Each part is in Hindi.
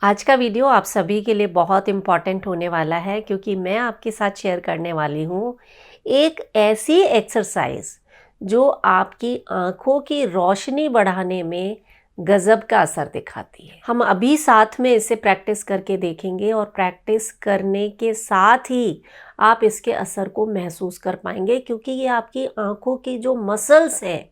आज का वीडियो आप सभी के लिए बहुत इम्पॉर्टेंट होने वाला है क्योंकि मैं आपके साथ शेयर करने वाली हूँ एक ऐसी एक्सरसाइज जो आपकी आँखों की रोशनी बढ़ाने में गज़ब का असर दिखाती है। हम अभी साथ में इसे प्रैक्टिस करके देखेंगे और प्रैक्टिस करने के साथ ही आप इसके असर को महसूस कर पाएंगे क्योंकि ये आपकी आँखों की जो मसल्स हैं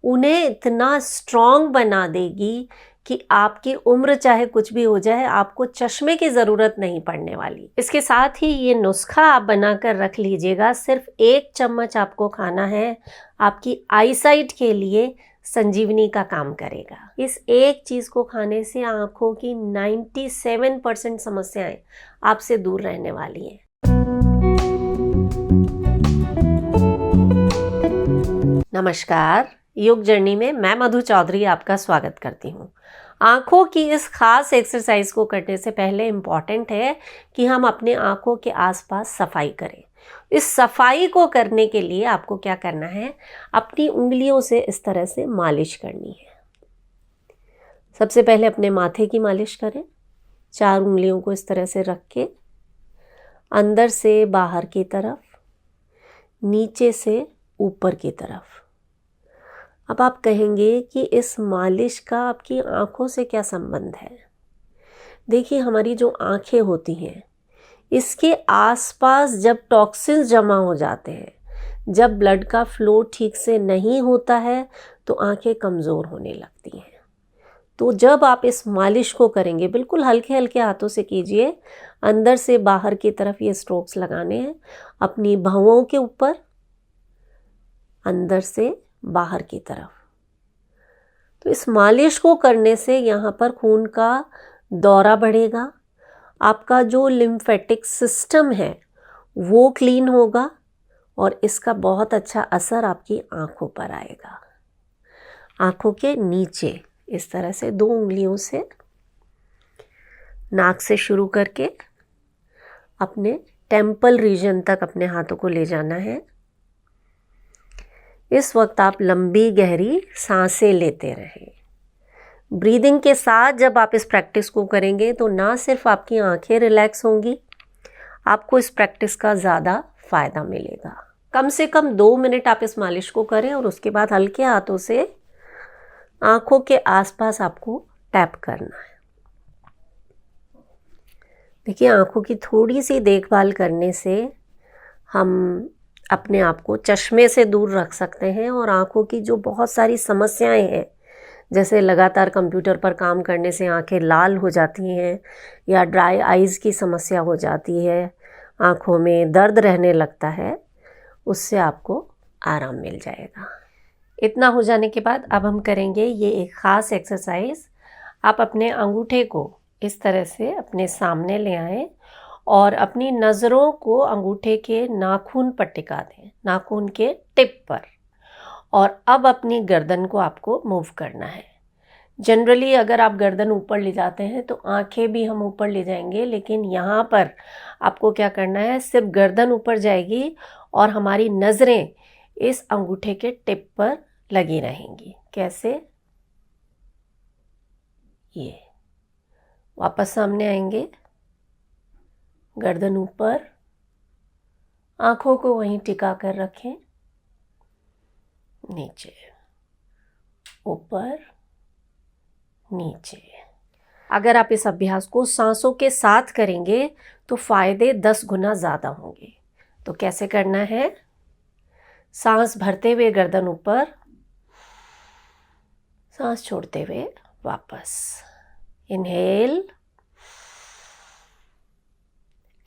उन्हें इतना स्ट्रॉन्ग बना देगी कि आपकी उम्र चाहे कुछ भी हो जाए आपको चश्मे की ज़रूरत नहीं पड़ने वाली। इसके साथ ही ये नुस्खा आप बनाकर रख लीजिएगा। सिर्फ 1 चम्मच आपको खाना है, आपकी आईसाइट के लिए संजीवनी का काम करेगा। इस एक चीज़ को खाने से आँखों की 97% समस्याएं आपसे दूर रहने वाली हैं। नमस्कार, योग जर्नी में मैं मधु चौधरी आपका स्वागत करती हूँ। आँखों की इस खास एक्सरसाइज को करने से पहले इम्पॉर्टेंट है कि हम अपने आँखों के आसपास सफाई करें। इस सफाई को करने के लिए आपको क्या करना है, अपनी उंगलियों से इस तरह से मालिश करनी है। सबसे पहले अपने माथे की मालिश करें। 4 उंगलियों को इस तरह से रख के अंदर से बाहर की तरफ, नीचे से ऊपर की तरफ। अब आप कहेंगे कि इस मालिश का आपकी आँखों से क्या संबंध है? देखिए, हमारी जो आँखें होती हैं इसके आसपास जब टॉक्सिन्स जमा हो जाते हैं, जब ब्लड का फ्लो ठीक से नहीं होता है तो आँखें कमज़ोर होने लगती हैं। तो जब आप इस मालिश को करेंगे, बिल्कुल हल्के हल्के हाथों से कीजिए। अंदर से बाहर की तरफ ये स्ट्रोक्स लगाने हैं, अपनी भौहों के ऊपर, अंदर से बाहर की तरफ। तो इस मालिश को करने से यहाँ पर खून का दौरा बढ़ेगा, आपका जो लिम्फेटिक सिस्टम है वो क्लीन होगा और इसका बहुत अच्छा असर आपकी आँखों पर आएगा। आँखों के नीचे इस तरह से 2 उंगलियों से नाक से शुरू करके अपने टेम्पल रीजन तक अपने हाथों को ले जाना है। इस वक्त आप लंबी गहरी सांसें लेते रहें। ब्रीदिंग के साथ जब आप इस प्रैक्टिस को करेंगे तो ना सिर्फ आपकी आंखें रिलैक्स होंगी, आपको इस प्रैक्टिस का ज़्यादा फ़ायदा मिलेगा। कम से कम 2 मिनट आप इस मालिश को करें और उसके बाद हल्के हाथों से आंखों के आसपास आपको टैप करना है। देखिए, आंखों की थोड़ी सी देखभाल करने से हम अपने आप को चश्मे से दूर रख सकते हैं और आंखों की जो बहुत सारी समस्याएं हैं, जैसे लगातार कंप्यूटर पर काम करने से आंखें लाल हो जाती हैं या ड्राई आइज़ की समस्या हो जाती है, आंखों में दर्द रहने लगता है, उससे आपको आराम मिल जाएगा। इतना हो जाने के बाद अब हम करेंगे ये एक ख़ास एक्सरसाइज। आप अपने अंगूठे को इस तरह से अपने सामने ले आएँ और अपनी नज़रों को अंगूठे के नाखून पर टिका दें, नाखून के टिप पर। और अब अपनी गर्दन को आपको मूव करना है। जनरली अगर आप गर्दन ऊपर ले जाते हैं तो आंखें भी हम ऊपर ले जाएंगे, लेकिन यहाँ पर आपको क्या करना है, सिर्फ गर्दन ऊपर जाएगी और हमारी नज़रें इस अंगूठे के टिप पर लगी रहेंगी। कैसे? ये वापस सामने आएंगे, गर्दन ऊपर, आंखों को वहीं टिका कर रखें, नीचे, ऊपर, नीचे। अगर आप इस अभ्यास को सांसों के साथ करेंगे तो फायदे 10 गुना ज़्यादा होंगे। तो कैसे करना है? सांस भरते हुए गर्दन ऊपर, सांस छोड़ते हुए वापस। Inhale,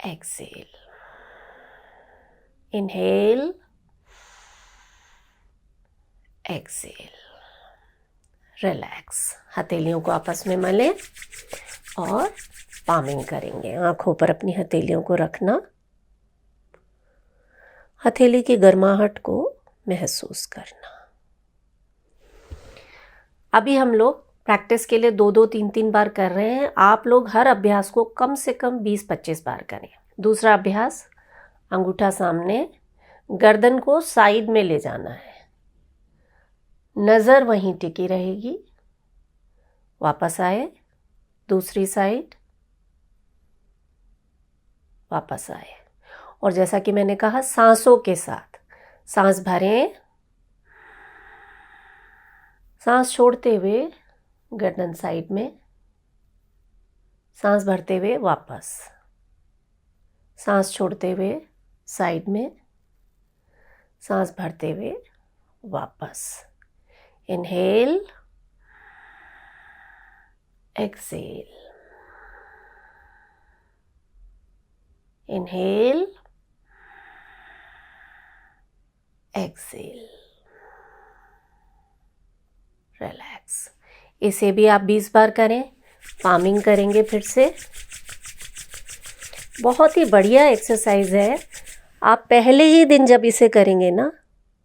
exhale, inhale, exhale. Relax. हथेलियों को आपस में मलें और पामिंग करेंगे। आंखों पर अपनी हथेलियों को रखना, हथेली की गर्माहट को महसूस करना। अभी हम लोग प्रैक्टिस के लिए 2-2, 3-3 बार कर रहे हैं। आप लोग हर अभ्यास को कम से कम 20-25 बार करें। दूसरा अभ्यास, अंगूठा सामने, गर्दन को साइड में ले जाना है, नज़र वहीं टिकी रहेगी। वापस आए, दूसरी साइड, वापस आए। और जैसा कि मैंने कहा, सांसों के साथ सांस भरें, सांस छोड़ते हुए गर्दन साइड में, सांस भरते हुए वापस, सांस छोड़ते हुए साइड में, सांस भरते हुए वापस। Inhale, exhale, inhale, exhale, relax. इसे भी आप 20 बार करें। पामिंग करेंगे फिर से। बहुत ही बढ़िया एक्सरसाइज है। आप पहले ही दिन जब इसे करेंगे ना,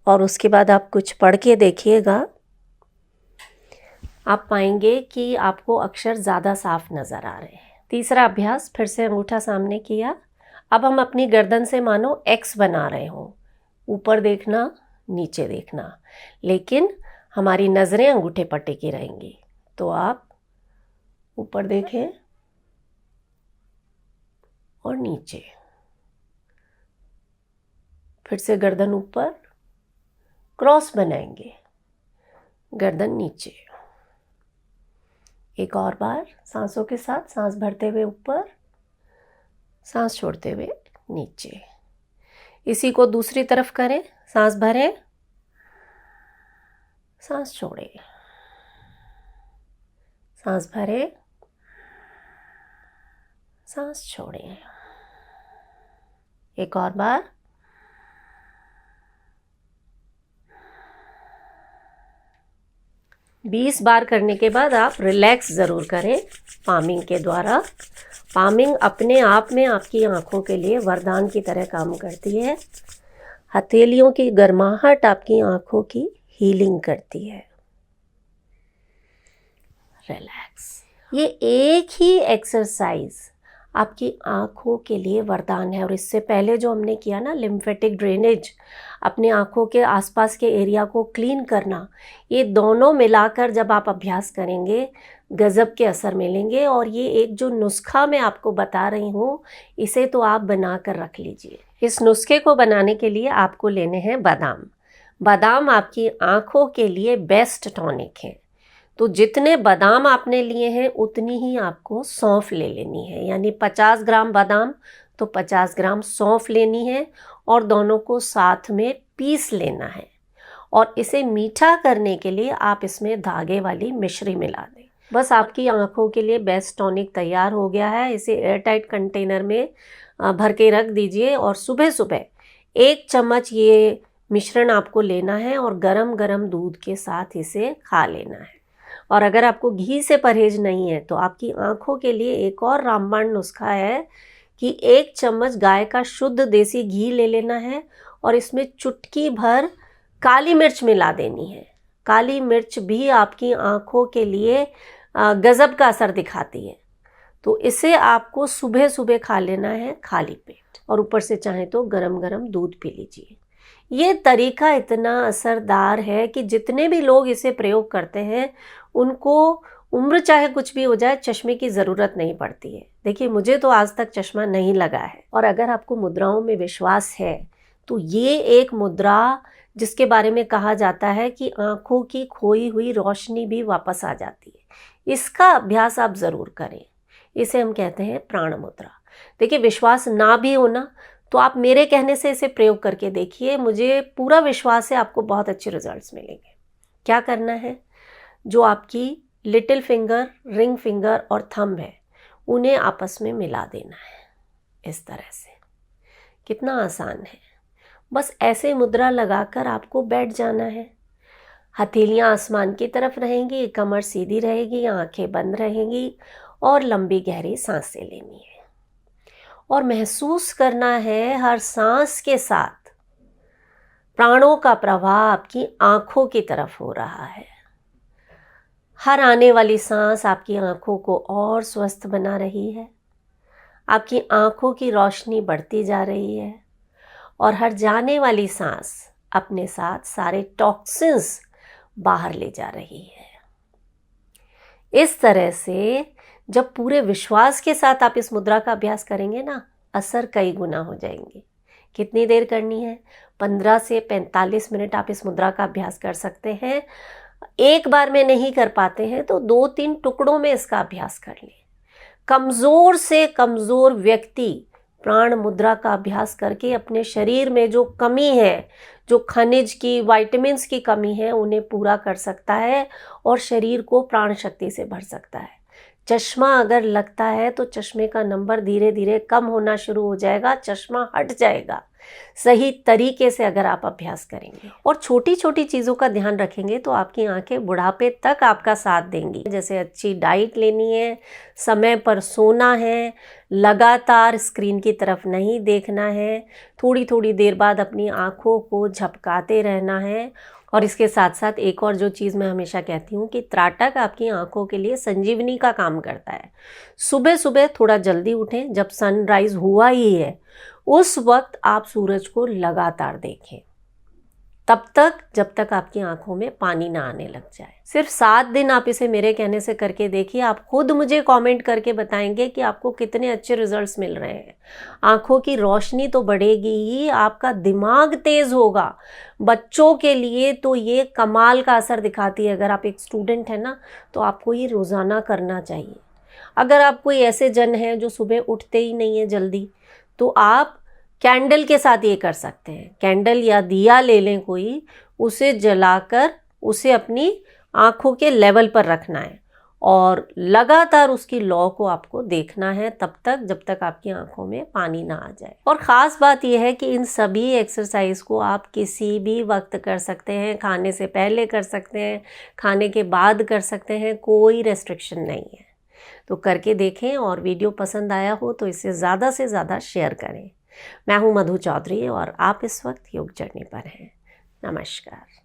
और उसके बाद आप कुछ पढ़ के देखिएगा, आप पाएंगे कि आपको अक्षर ज़्यादा साफ नज़र आ रहे हैं। तीसरा अभ्यास, फिर से अंगूठा सामने किया। अब हम अपनी गर्दन से मानो एक्स बना रहे हों, ऊपर देखना, नीचे देखना, लेकिन हमारी नज़रें अंगूठे पर टिकी रहेंगी। तो आप ऊपर देखें और नीचे, फिर से गर्दन ऊपर, क्रॉस बनाएंगे, गर्दन नीचे। एक और बार सांसों के साथ, सांस भरते हुए ऊपर, सांस छोड़ते हुए नीचे। इसी को दूसरी तरफ करें। सांस भरें, सांस छोड़ें, सांस भरें, सांस छोड़ें। एक और बार। बीस बार करने के बाद आप रिलैक्स ज़रूर करें पामिंग के द्वारा। पामिंग अपने आप में आपकी आंखों के लिए वरदान की तरह काम करती है। हथेलियों की गर्माहट आपकी आंखों की हीलिंग करती है। रिलैक्स। ये एक ही एक्सरसाइज आपकी आंखों के लिए वरदान है। और इससे पहले जो हमने किया ना, लिम्फेटिक ड्रेनेज, अपने आंखों के आसपास के एरिया को क्लीन करना, ये दोनों मिलाकर जब आप अभ्यास करेंगे, गजब के असर मिलेंगे। और ये एक जो नुस्खा मैं आपको बता रही हूँ, इसे तो आप बना कर रख लीजिए। इस नुस्खे को बनाने के लिए आपको लेने हैं बादाम। बादाम आपकी आंखों के लिए बेस्ट टॉनिक है। तो जितने बादाम आपने लिए हैं उतनी ही आपको सौंफ ले लेनी है। यानी 50 ग्राम बादाम तो 50 ग्राम सौंफ लेनी है, और दोनों को साथ में पीस लेना है। और इसे मीठा करने के लिए आप इसमें धागे वाली मिश्री मिला दें। बस आपकी आंखों के लिए बेस्ट टॉनिक तैयार हो गया है। इसे एयरटाइट कंटेनर में भर के रख दीजिए, और सुबह सुबह 1 चम्मच ये मिश्रण आपको लेना है और गरम गरम दूध के साथ इसे खा लेना है। और अगर आपको घी से परहेज नहीं है तो आपकी आंखों के लिए एक और रामबाण नुस्खा है कि 1 चम्मच गाय का शुद्ध देसी घी ले लेना है, और इसमें चुटकी भर काली मिर्च मिला देनी है। काली मिर्च भी आपकी आंखों के लिए गजब का असर दिखाती है। तो इसे आपको सुबह सुबह खा लेना है खाली पेट, और ऊपर से चाहे तो गरम गरम दूध पी लीजिए। ये तरीका इतना असरदार है कि जितने भी लोग इसे प्रयोग करते हैं उनको उम्र चाहे कुछ भी हो जाए, चश्मे की ज़रूरत नहीं पड़ती है। देखिए, मुझे तो आज तक चश्मा नहीं लगा है। और अगर आपको मुद्राओं में विश्वास है तो ये एक मुद्रा जिसके बारे में कहा जाता है कि आंखों की खोई हुई रोशनी भी वापस आ जाती है, इसका अभ्यास आप ज़रूर करें। इसे हम कहते हैं प्राण मुद्रा। देखिए, विश्वास ना भी हो ना, तो आप मेरे कहने से इसे प्रयोग करके देखिए। मुझे पूरा विश्वास है आपको बहुत अच्छे रिजल्ट्स मिलेंगे। क्या करना है, जो आपकी लिटिल फिंगर, रिंग फिंगर और थंब है, उन्हें आपस में मिला देना है इस तरह से। कितना आसान है। बस ऐसे मुद्रा लगाकर आपको बैठ जाना है। हथेलियां आसमान की तरफ रहेंगी, कमर सीधी रहेगी, आंखें बंद रहेंगी, और लंबी गहरी सांसें लेनी है। और महसूस करना है हर सांस के साथ प्राणों का प्रवाह आपकी आंखों की तरफ हो रहा है। हर आने वाली सांस आपकी आंखों को और स्वस्थ बना रही है। आपकी आंखों की रोशनी बढ़ती जा रही है, और हर जाने वाली सांस अपने साथ सारे टॉक्सिन्स बाहर ले जा रही है। इस तरह से जब पूरे विश्वास के साथ आप इस मुद्रा का अभ्यास करेंगे ना, असर कई गुना हो जाएंगे। कितनी देर करनी है? 15 से 45 मिनट आप इस मुद्रा का अभ्यास कर सकते हैं। एक बार में नहीं कर पाते हैं तो 2-3 टुकड़ों में इसका अभ्यास कर लें। कमज़ोर से कमज़ोर व्यक्ति प्राण मुद्रा का अभ्यास करके अपने शरीर में जो कमी है, जो खनिज की, विटामिन्स की कमी है, उन्हें पूरा कर सकता है और शरीर को प्राण शक्ति से भर सकता है। चश्मा अगर लगता है तो चश्मे का नंबर धीरे धीरे कम होना शुरू हो जाएगा, चश्मा हट जाएगा सही तरीके से अगर आप अभ्यास करेंगे और छोटी छोटी चीज़ों का ध्यान रखेंगे तो आपकी आंखें बुढ़ापे तक आपका साथ देंगी। जैसे अच्छी डाइट लेनी है, समय पर सोना है, लगातार स्क्रीन की तरफ नहीं देखना है, थोड़ी थोड़ी देर बाद अपनी आँखों को झपकाते रहना है। और इसके साथ साथ एक और जो चीज़ मैं हमेशा कहती हूँ कि त्राटक आपकी आंखों के लिए संजीवनी का काम करता है। सुबह सुबह थोड़ा जल्दी उठें, जब सनराइज़ हुआ ही है उस वक्त आप सूरज को लगातार देखें, तब तक जब तक आपकी आंखों में पानी ना आने लग जाए। सिर्फ 7 दिन आप इसे मेरे कहने से करके देखिए, आप खुद मुझे कमेंट करके बताएंगे कि आपको कितने अच्छे रिजल्ट्स मिल रहे हैं। आंखों की रोशनी तो बढ़ेगी ही, आपका दिमाग तेज होगा। बच्चों के लिए तो ये कमाल का असर दिखाती है। अगर आप एक स्टूडेंट हैं ना तो आपको ये रोज़ाना करना चाहिए। अगर आप कोई ऐसे जन हैं जो सुबह उठते ही नहीं है जल्दी, तो आप कैंडल के साथ ये कर सकते हैं। कैंडल या दिया ले लें कोई, उसे जलाकर उसे अपनी आँखों के लेवल पर रखना है और लगातार उसकी लौ को आपको देखना है तब तक जब तक आपकी आंखों में पानी ना आ जाए। और ख़ास बात यह है कि इन सभी एक्सरसाइज को आप किसी भी वक्त कर सकते हैं। खाने से पहले कर सकते हैं, खाने के बाद कर सकते हैं, कोई रेस्ट्रिक्शन नहीं है। तो करके देखें और वीडियो पसंद आया हो तो इसे ज़्यादा से ज़्यादा शेयर करें। मैं हूं मधु चौधरी और आप इस वक्त योग जर्नी पर हैं। नमस्कार।